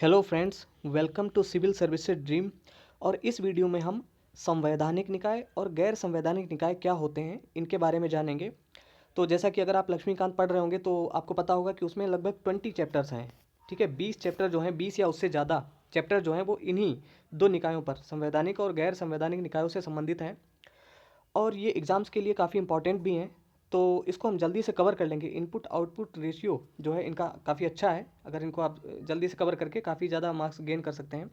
Hello friends, welcome to civil services dream. और इस video में हम संवैधानिक निकाय और गैर संवैधानिक निकाय क्या होते हैं इनके बारे में जानेंगे। तो जैसा कि अगर आप लक्ष्मीकांत पढ़ रहे होंगे तो आपको पता होगा कि उसमें लगभग 20 चैप्टर्स हैं। ठीक है, 20 चैप्टर जो हैं, 20 या उससे ज़्यादा चैप्टर जो हैं वो इन्हीं दो निकायों पर, संवैधानिक और गैर संवैधानिक निकायों से संबंधित हैं। और ये एग्ज़ाम्स के लिए काफ़ी इंपॉर्टेंट भी हैं। तो इसको हम जल्दी से कवर कर लेंगे। इनपुट आउटपुट रेशियो जो है इनका काफ़ी अच्छा है। अगर इनको आप जल्दी से कवर करके काफ़ी ज़्यादा मार्क्स गेन कर सकते हैं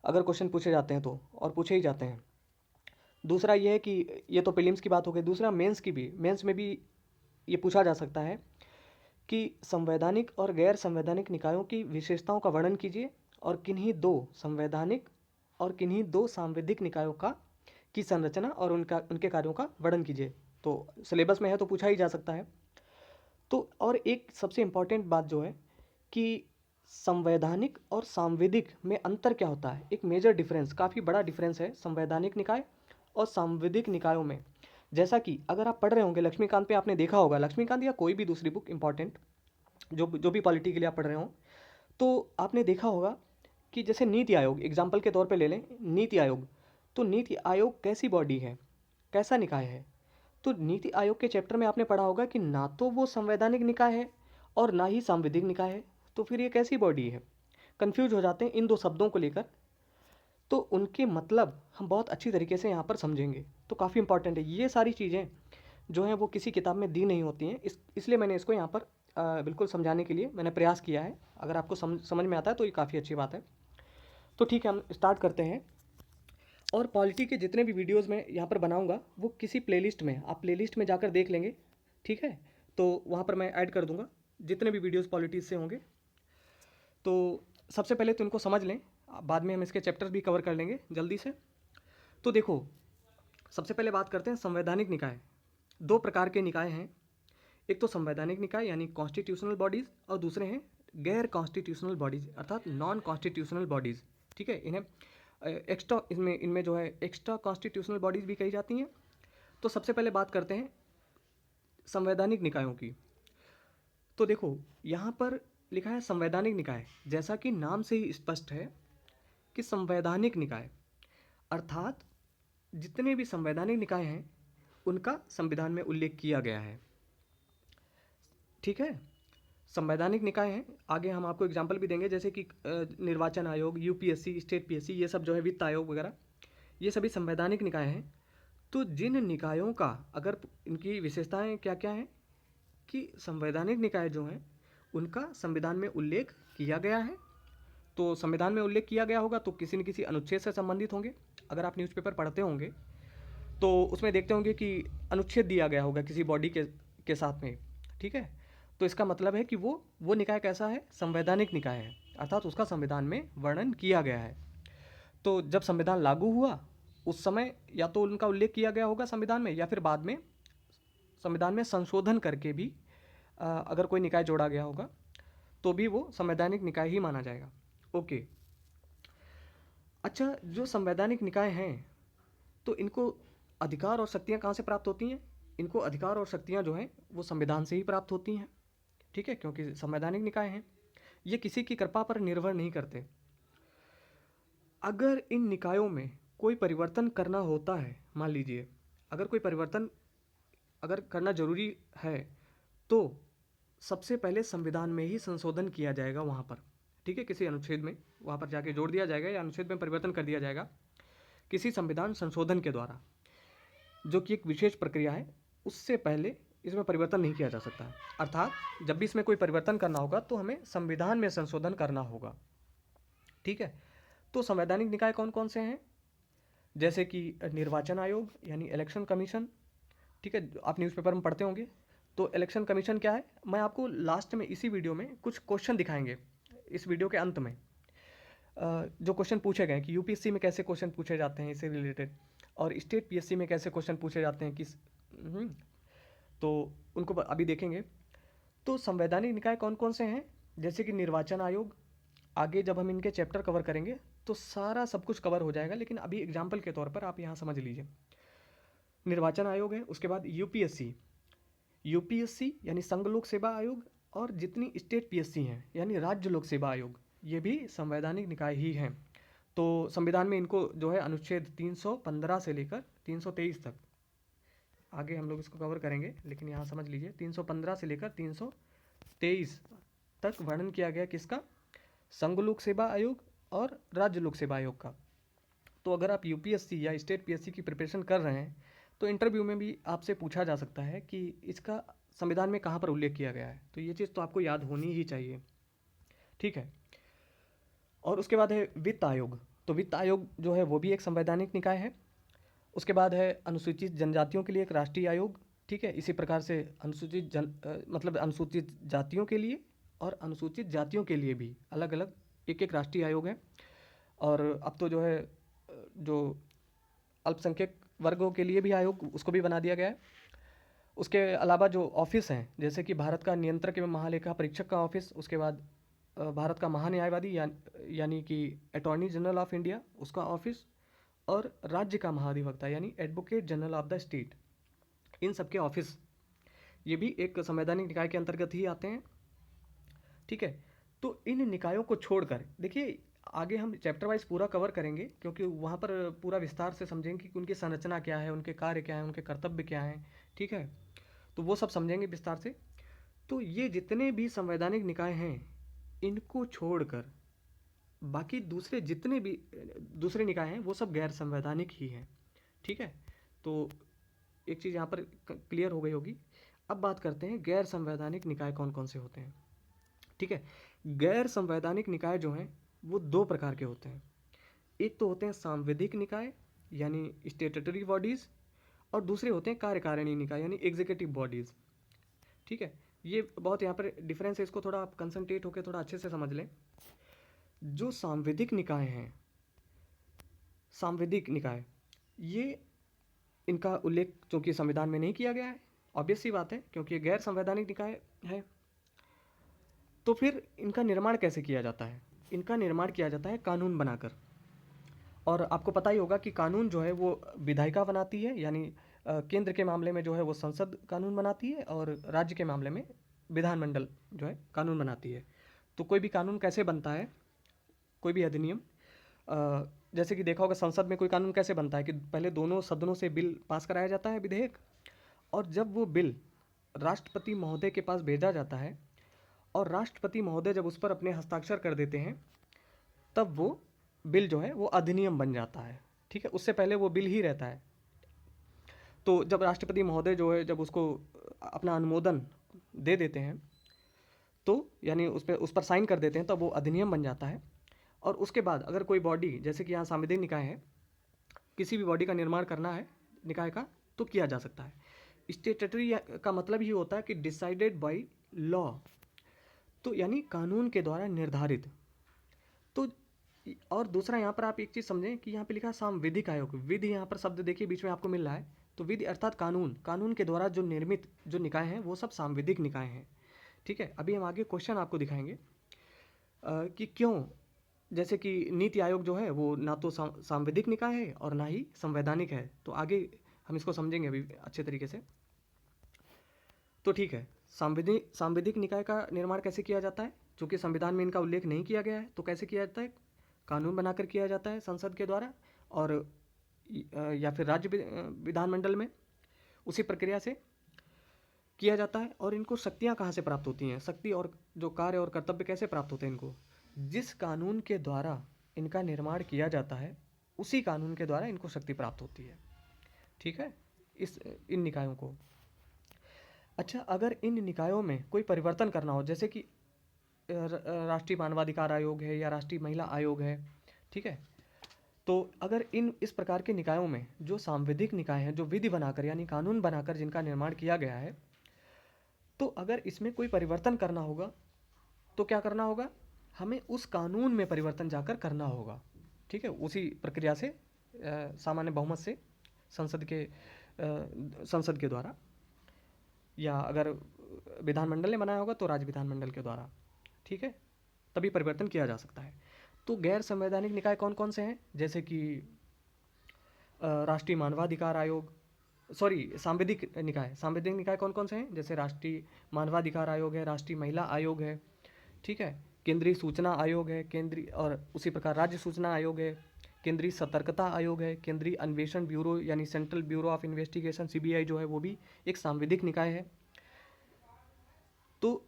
अगर क्वेश्चन पूछे जाते हैं तो, और पूछे ही जाते हैं। दूसरा ये है कि ये तो प्रीलिम्स की बात हो गई। दूसरा मेंस की भी, मेंस में भी ये पूछा जा सकता है कि संवैधानिक और गैर संवैधानिक निकायों की विशेषताओं का वर्णन कीजिए और किन्हीं दो संवैधानिक और किन्हीं दो सांविधिक निकायों का की संरचना और उनके कार्यों का वर्णन कीजिए। तो सिलेबस में है तो पूछा ही जा सकता है। तो और एक सबसे इम्पॉर्टेंट बात जो है कि संवैधानिक और सांविधिक में अंतर क्या होता है। एक मेजर डिफरेंस, काफ़ी बड़ा डिफरेंस है संवैधानिक निकाय और सांविधिक निकायों में। जैसा कि अगर आप पढ़ रहे होंगे लक्ष्मीकांत पे, आपने देखा होगा, लक्ष्मीकांत या कोई भी दूसरी बुक इंपॉर्टेंट जो जो भी पॉलिटी के लिए आप पढ़ रहे हो, तो आपने देखा होगा कि जैसे नीति आयोग एग्जाम्पल के तौर पे ले लें, नीति आयोग। तो नीति आयोग कैसी बॉडी है, कैसा निकाय है। तो नीति आयोग के चैप्टर में आपने पढ़ा होगा कि ना तो वो संवैधानिक निकाय है और ना ही सांविधिक निकाय है। तो फिर ये कैसी बॉडी है, कंफ्यूज हो जाते हैं इन दो शब्दों को लेकर। तो उनके मतलब हम बहुत अच्छी तरीके से यहाँ पर समझेंगे, तो काफ़ी इंपॉर्टेंट है। ये सारी चीज़ें जो हैं वो किसी किताब में दी नहीं होती हैं, इसलिए मैंने इसको यहाँ पर बिल्कुल समझाने के लिए मैंने प्रयास किया है। अगर आपको समझ में आता है तो ये काफ़ी अच्छी बात है। तो ठीक है, हम स्टार्ट करते हैं। और पॉलिटी के जितने भी वीडियोस मैं यहाँ पर बनाऊंगा वो किसी प्लेलिस्ट में, आप प्लेलिस्ट में जाकर देख लेंगे। ठीक है, तो वहाँ पर मैं ऐड कर दूंगा जितने भी वीडियोस पॉलिटीज़ से होंगे। तो सबसे पहले तो इनको समझ लें, बाद में हम इसके चैप्टर्स भी कवर कर लेंगे जल्दी से। तो देखो, सबसे पहले बात करते हैं संवैधानिक निकाय। दो प्रकार के निकाय हैं, एक तो संवैधानिक निकाय यानी कॉन्स्टिट्यूशनल बॉडीज़, और दूसरे हैं गैर कॉन्स्टिट्यूशनल बॉडीज़ अर्थात नॉन कॉन्स्टिट्यूशनल बॉडीज़। ठीक है, इन्हें एक्स्ट्रा, इनमें इनमें जो है एक्स्ट्रा कॉन्स्टिट्यूशनल बॉडीज़ भी कही जाती हैं। तो सबसे पहले बात करते हैं संवैधानिक निकायों की। तो देखो, यहाँ पर लिखा है संवैधानिक निकाय, जैसा कि नाम से ही स्पष्ट है कि संवैधानिक निकाय अर्थात जितने भी संवैधानिक निकाय हैं उनका संविधान में उल्लेख किया गया है। ठीक है, संवैधानिक निकाय हैं। आगे हम आपको एग्जाम्पल भी देंगे, जैसे कि निर्वाचन आयोग, यूपीएससी, स्टेट पीएससी, ये सब जो है, वित्त आयोग वगैरह, ये सभी संवैधानिक निकाय हैं। तो जिन निकायों का, अगर इनकी विशेषताएं क्या क्या हैं कि संवैधानिक निकाय जो हैं उनका संविधान में उल्लेख किया गया है। तो संविधान में उल्लेख किया गया होगा तो किसी न किसी अनुच्छेद से संबंधित होंगे। अगर आप न्यूज़पेपर पढ़ते होंगे तो उसमें देखते होंगे कि अनुच्छेद दिया गया होगा किसी बॉडी के साथ में। ठीक है, तो इसका मतलब है कि वो निकाय कैसा है, संवैधानिक निकाय है, अर्थात उसका संविधान में वर्णन किया गया है। तो जब संविधान लागू हुआ उस समय या तो उनका उल्लेख किया गया होगा संविधान में, या फिर बाद में संविधान में संशोधन करके भी अगर कोई निकाय जोड़ा गया होगा तो भी वो संवैधानिक निकाय ही माना जाएगा। ओके, अच्छा, जो संवैधानिक निकाय हैं तो इनको अधिकार और शक्तियाँ कहाँ से प्राप्त होती हैं। इनको अधिकार और शक्तियाँ जो हैं वो संविधान से ही प्राप्त होती हैं। ठीक है, क्योंकि संवैधानिक निकाय हैं, ये किसी की कृपा पर निर्भर नहीं करते। अगर इन निकायों में कोई परिवर्तन करना होता है, मान लीजिए अगर कोई परिवर्तन अगर करना जरूरी है तो सबसे पहले संविधान में ही संशोधन किया जाएगा वहाँ पर। ठीक है, किसी अनुच्छेद में वहाँ पर जाके जोड़ दिया जाएगा या अनुच्छेद में परिवर्तन कर दिया जाएगा किसी संविधान संशोधन के द्वारा, जो कि एक विशेष प्रक्रिया है। उससे पहले इसमें परिवर्तन नहीं किया जा सकता। अर्थात जब भी इसमें कोई परिवर्तन करना होगा तो हमें संविधान में संशोधन करना होगा। ठीक है, तो संवैधानिक निकाय कौन कौन से हैं, जैसे कि निर्वाचन आयोग यानी इलेक्शन कमीशन। ठीक है, आप न्यूज़पेपर में पढ़ते होंगे। तो इलेक्शन कमीशन क्या है, मैं आपको लास्ट में इसी वीडियो में कुछ क्वेश्चन दिखाएंगे, इस वीडियो के अंत में जो क्वेश्चन पूछे गए कि यूपीएससी में कैसे क्वेश्चन पूछे जाते हैं इससे रिलेटेड, और स्टेट पीएससी में कैसे क्वेश्चन पूछे जाते हैं किस तो उनको अभी देखेंगे। तो संवैधानिक निकाय कौन कौन से हैं, जैसे कि निर्वाचन आयोग। आगे जब हम इनके चैप्टर कवर करेंगे तो सारा सब कुछ कवर हो जाएगा, लेकिन अभी एग्जाम्पल के तौर पर आप यहाँ समझ लीजिए। निर्वाचन आयोग है, उसके बाद यूपीएससी, यूपीएससी यानी संघ लोक सेवा आयोग, और जितनी स्टेट पीएससी हैं यानी राज्य लोक सेवा आयोग, ये भी संवैधानिक निकाय ही हैं। तो संविधान में इनको जो है अनुच्छेद 315 से लेकर 323 तक, आगे हम लोग इसको कवर करेंगे, लेकिन यहाँ समझ लीजिए 315 से लेकर 323 तक वर्णन किया गया किसका, संघ लोक सेवा आयोग और राज्य लोक सेवा आयोग का। तो अगर आप यूपीएससी या स्टेट पीएससी की प्रिपरेशन कर रहे हैं तो इंटरव्यू में भी आपसे पूछा जा सकता है कि इसका संविधान में कहाँ पर उल्लेख किया गया है, तो ये चीज़ तो आपको याद होनी ही चाहिए, ठीक है। और उसके बाद है वित्त आयोग। तो वित्त आयोग जो है वो भी एक संवैधानिक निकाय है। उसके बाद है अनुसूचित जनजातियों के लिए एक राष्ट्रीय आयोग, ठीक है। इसी प्रकार से मतलब अनुसूचित जातियों के लिए और अनुसूचित जातियों के लिए भी अलग अलग एक एक राष्ट्रीय आयोग है। और अब तो जो है जो अल्पसंख्यक वर्गों के लिए भी आयोग, उसको भी बना दिया गया है। उसके अलावा जो ऑफिस हैं, जैसे कि भारत का नियंत्रक एवं महालेखा परीक्षक का ऑफिस, उसके बाद भारत का महान्यायवादी यानी कि अटॉर्नी जनरल ऑफ इंडिया उसका ऑफिस, और राज्य का महाधिवक्ता यानी advocate general of the state, इन सब के ऑफिस ये भी एक संवैधानिक निकाय के अंतर्गत ही आते हैं, ठीक है। तो इन निकायों को छोड़कर देखिए, आगे हम चैप्टर वाइज पूरा कवर करेंगे, क्योंकि वहाँ पर पूरा विस्तार से समझेंगे कि उनकी संरचना क्या है, उनके कार्य क्या हैं, उनके कर्तव्य क्या हैं, ठीक है। तो वो सब समझेंगे विस्तार से। तो ये जितने भी संवैधानिक निकाय हैं, इनको छोड़कर बाकी दूसरे जितने भी दूसरे निकाय हैं वो सब गैर संवैधानिक ही हैं, ठीक है। तो एक चीज़ यहाँ पर क्लियर हो गई होगी। अब बात करते हैं गैर संवैधानिक निकाय कौन कौन से होते हैं, ठीक है। गैर संवैधानिक निकाय जो हैं वो दो प्रकार के होते हैं। एक तो होते हैं सांविधिक निकाय यानी स्टेटटरी बॉडीज़, और दूसरे होते हैं कार्यकारिणी निकाय यानी एग्जीक्यूटिव बॉडीज़, ठीक है। ये बहुत यहाँ पर डिफरेंस है, इसको थोड़ा आप कंसंट्रेट होकर थोड़ा अच्छे से समझ लें। जो सांविधिक निकाय हैं, सांविधिक निकाय, ये इनका उल्लेख चूँकि संविधान में नहीं किया गया है, ऑब्वियस सी बात है, क्योंकि ये गैर संवैधानिक निकाय है। तो फिर इनका निर्माण कैसे किया जाता है? इनका निर्माण किया जाता है कानून बनाकर। और आपको पता ही होगा कि कानून जो है वो विधायिका बनाती है, यानी केंद्र के मामले में जो है वो संसद कानून बनाती है, और राज्य के मामले में विधानमंडल जो है कानून बनाती है। तो कोई भी कानून कैसे बनता है, कोई भी अधिनियम, जैसे कि देखा होगा संसद में कोई कानून कैसे बनता है कि पहले दोनों सदनों से बिल पास कराया जाता है, विधेयक, और जब वो बिल राष्ट्रपति महोदय के पास भेजा जाता है और राष्ट्रपति महोदय जब उस पर अपने हस्ताक्षर कर देते हैं, तब वो बिल जो है वो अधिनियम बन जाता है, ठीक है। उससे पहले वो बिल ही रहता है। तो जब राष्ट्रपति महोदय जो है जब उसको अपना अनुमोदन दे देते हैं, तो यानी उस पर साइन कर देते हैं, तब वो अधिनियम बन जाता है। और उसके बाद अगर कोई बॉडी, जैसे कि यहाँ सांविधिक निकाय है, किसी भी बॉडी का निर्माण करना है निकाय का, तो किया जा सकता है। स्टेटटरी का मतलब ही होता है कि डिसाइडेड बाय लॉ, तो यानी कानून के द्वारा निर्धारित। तो और दूसरा यहाँ पर आप एक चीज़ समझें कि यहाँ पे लिखा है सांविधिक आयोग, विधि यहाँ पर शब्द देखिए बीच में आपको मिल रहा है, तो विधि अर्थात कानून, कानून के द्वारा जो निर्मित जो निकाय हैं वो सब सांविधिक निकाय हैं, ठीक है। अभी हम आगे क्वेश्चन आपको दिखाएंगे कि क्यों, जैसे कि नीति आयोग जो है वो ना तो सांविधिक निकाय है और ना ही संवैधानिक है, तो आगे हम इसको समझेंगे अभी अच्छे तरीके से। तो ठीक है, सांविधिक निकाय का निर्माण कैसे किया जाता है, चूँकि संविधान में इनका उल्लेख नहीं किया गया है, तो कैसे किया जाता है, कानून बनाकर किया जाता है संसद के द्वारा, और या फिर राज्य विधानमंडल में उसी प्रक्रिया से किया जाता है। और इनको शक्तियाँ कहाँ से प्राप्त होती हैं, शक्ति और जो कार्य और कर्तव्य कैसे प्राप्त होते हैं इनको, जिस कानून के द्वारा इनका निर्माण किया जाता है उसी कानून के द्वारा इनको शक्ति प्राप्त होती है, ठीक है, इन निकायों को। अच्छा, अगर इन निकायों में कोई परिवर्तन करना हो, जैसे कि राष्ट्रीय मानवाधिकार आयोग है या राष्ट्रीय महिला आयोग है, ठीक है, तो अगर इस प्रकार के निकायों में जो सांविधिक निकाय हैं, जो विधि बनाकर यानी कानून बनाकर जिनका निर्माण किया गया है, तो अगर इसमें कोई परिवर्तन करना होगा तो क्या करना होगा, हमें उस कानून में परिवर्तन जाकर करना होगा, ठीक है, उसी प्रक्रिया से सामान्य बहुमत से संसद के द्वारा, या अगर विधानमंडल ने बनाया होगा तो राज्य विधानमंडल के द्वारा, ठीक है, तभी परिवर्तन किया जा सकता है। तो गैर संवैधानिक निकाय कौन कौन से हैं, जैसे कि राष्ट्रीय मानवाधिकार आयोग, सांविधिक निकाय कौन कौन से हैं, जैसे राष्ट्रीय मानवाधिकार आयोग है, राष्ट्रीय महिला आयोग है, ठीक है, केंद्रीय सूचना आयोग है, केंद्रीय, और उसी प्रकार राज्य सूचना आयोग है, केंद्रीय सतर्कता आयोग है, केंद्रीय अन्वेषण ब्यूरो यानी central bureau of investigation CBI जो है वो भी एक सांविधिक निकाय है। तो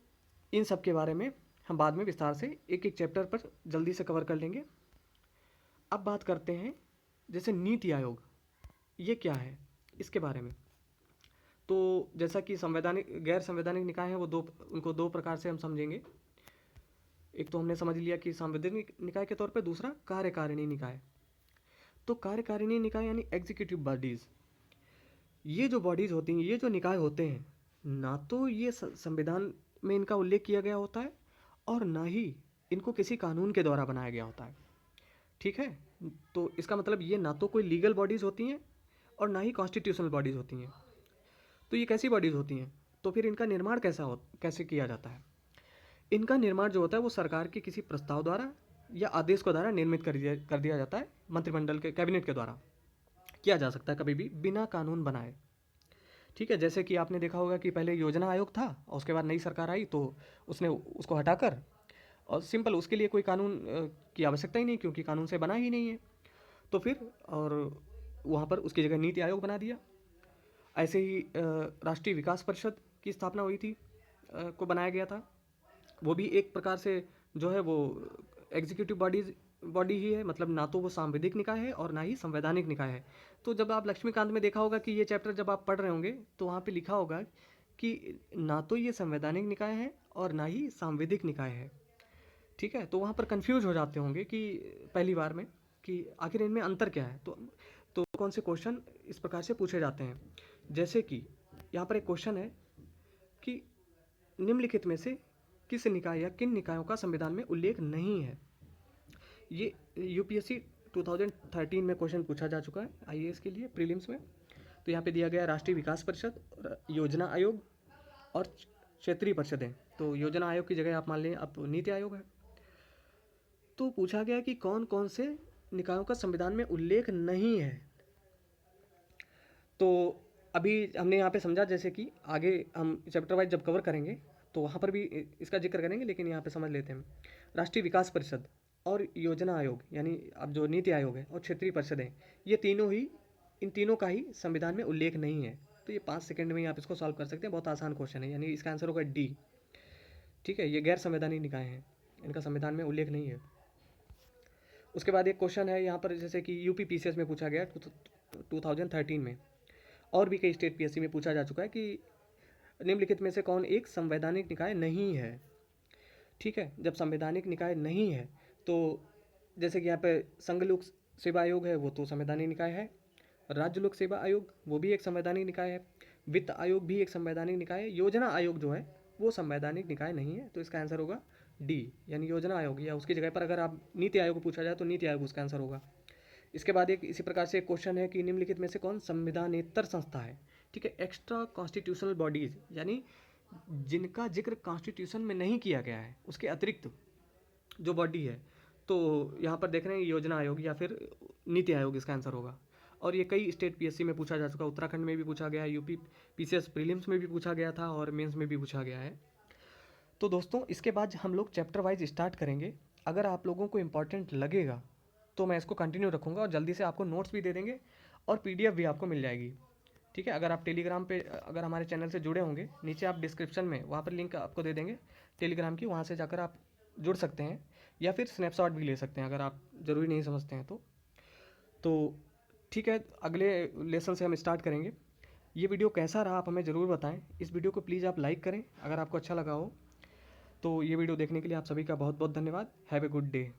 इन सब के बारे में हम बाद में विस्तार से एक एक चैप्टर पर जल्दी से कवर कर लेंगे। अब बात करते हैं जैसे नीति आयोग, ये क्या है इसके बारे में। तो जैसा कि संवैधानिक गैर संवैधानिक निकाय हैं वो उनको दो प्रकार से हम समझेंगे। एक तो हमने समझ लिया कि संवैधानिक निकाय के तौर पे, दूसरा कार्यकारिणी निकाय। तो कार्यकारिणी निकाय यानी एग्जीक्यूटिव बॉडीज़, ये जो बॉडीज़ होती हैं, ये जो निकाय होते हैं, ना तो ये संविधान में इनका उल्लेख किया गया होता है और ना ही इनको किसी कानून के द्वारा बनाया गया होता है। ठीक है, तो इसका मतलब ये ना तो कोई लीगल बॉडीज़ होती हैं और ना ही कॉन्स्टिट्यूशनल बॉडीज़ होती हैं। तो ये कैसी बॉडीज़ होती हैं, तो फिर इनका निर्माण कैसे किया जाता है। इनका निर्माण जो होता है वो सरकार के किसी प्रस्ताव द्वारा या आदेश को द्वारा निर्मित कर दिया जाता है। मंत्रिमंडल के, कैबिनेट के द्वारा किया जा सकता है कभी भी बिना कानून बनाए। ठीक है, जैसे कि आपने देखा होगा कि पहले योजना आयोग था और उसके बाद नई सरकार आई तो उसने उसको हटाकर, और सिंपल उसके लिए कोई कानून की आवश्यकता ही नहीं, क्योंकि कानून से बना ही नहीं है। तो फिर और वहाँ पर उसकी जगह नीति आयोग बना दिया। ऐसे ही राष्ट्रीय विकास परिषद की स्थापना हुई थी, को बनाया गया था। वो भी एक प्रकार से जो है वो एग्जीक्यूटिव बॉडी ही है, मतलब ना तो वो सांविधिक निकाय है और ना ही संवैधानिक निकाय है। तो जब आप लक्ष्मीकांत में देखा होगा कि ये चैप्टर जब आप पढ़ रहे होंगे तो वहाँ पे लिखा होगा कि ना तो ये संवैधानिक निकाय है और ना ही सांविधिक निकाय है। ठीक है, तो वहाँ पर कंफ्यूज हो जाते होंगे कि पहली बार में कि आखिर इनमें अंतर क्या है। तो कौन से क्वेश्चन इस प्रकार से पूछे जाते हैं, जैसे कि यहाँ पर एक क्वेश्चन है कि निम्नलिखित में से किस निकाय या किन निकायों का संविधान में उल्लेख नहीं है। ये यूपीएससी 2013 में क्वेश्चन पूछा जा चुका है आईएएस के लिए प्रीलिम्स में। तो यहाँ पे दिया गया राष्ट्रीय विकास परिषद, योजना आयोग और क्षेत्रीय परिषदें। तो योजना आयोग की जगह आप मान लें अब नीति आयोग है। तो पूछा गया कि कौन कौन से निकायों का संविधान में उल्लेख नहीं है। तो अभी हमने यहाँ पे समझा, जैसे कि आगे हम चैप्टर वाइज जब कवर करेंगे तो वहाँ पर भी इसका जिक्र करेंगे, लेकिन यहाँ पे समझ लेते हैं। राष्ट्रीय विकास परिषद और योजना आयोग यानी अब जो नीति आयोग है और क्षेत्रीय परिषदें, ये तीनों ही, इन तीनों का ही संविधान में उल्लेख नहीं है। तो ये 5 सेकंड में ही आप इसको सॉल्व कर सकते हैं, बहुत आसान क्वेश्चन है, यानी इसका आंसर होगा डी। ठीक है, ये गैर संवैधानिक निकाय हैं, इनका संविधान में उल्लेख नहीं है। उसके बाद एक क्वेश्चन है यहाँ पर, जैसे कि यूपी पीसीएस में पूछा गया 2013 में, और भी कई स्टेट पीएससी में पूछा जा चुका है कि निम्नलिखित में से कौन एक संवैधानिक निकाय नहीं है। ठीक है, जब संवैधानिक निकाय नहीं है तो जैसे कि यहाँ पे संघ लोक सेवा आयोग है, वो तो संवैधानिक निकाय है। राज्य लोक सेवा आयोग वो भी एक संवैधानिक निकाय है। वित्त आयोग भी एक संवैधानिक निकाय है। योजना आयोग जो है वो संवैधानिक निकाय नहीं है। तो इसका आंसर होगा डी, यानी योजना आयोग, या उसकी जगह पर अगर आप नीति आयोग को पूछा जाए तो नीति आयोग उसका आंसर होगा। इसके बाद एक इसी प्रकार से एक क्वेश्चन है कि निम्नलिखित में से कौन संविधानेतर संस्था है। ठीक है, एक्स्ट्रा कॉन्स्टिट्यूशनल बॉडीज, यानी जिनका जिक्र कॉन्स्टिट्यूशन में नहीं किया गया है, उसके अतिरिक्त जो बॉडी है। तो यहाँ पर देख रहे हैं योजना आयोग या फिर नीति आयोग इसका आंसर होगा। और ये कई स्टेट पीएससी में पूछा जा चुका, उत्तराखंड में भी पूछा गया है, यूपी पीसीएस प्रीलिम्स में भी पूछा गया था और मेंस में भी पूछा गया है। तो दोस्तों इसके बाद हम लोग चैप्टर वाइज स्टार्ट करेंगे। अगर आप लोगों को इम्पॉर्टेंट लगेगा तो मैं इसको कंटिन्यू रखूँगा और जल्दी से आपको नोट्स भी दे देंगे और पीडीएफ भी आपको मिल जाएगी। ठीक है, अगर आप टेलीग्राम पे अगर हमारे चैनल से जुड़े होंगे, नीचे आप डिस्क्रिप्शन में वहाँ पर लिंक आपको दे देंगे टेलीग्राम की, वहाँ से जाकर आप जुड़ सकते हैं या फिर स्नैपशॉट भी ले सकते हैं अगर आप ज़रूरी नहीं समझते हैं तो ठीक है, अगले लेसन से हम स्टार्ट करेंगे। ये वीडियो कैसा रहा आप हमें ज़रूर बताएं। इस वीडियो को प्लीज़ आप लाइक करें अगर आपको अच्छा लगा हो। तो ये वीडियो देखने के लिए आप सभी का बहुत बहुत धन्यवाद। Have a good day.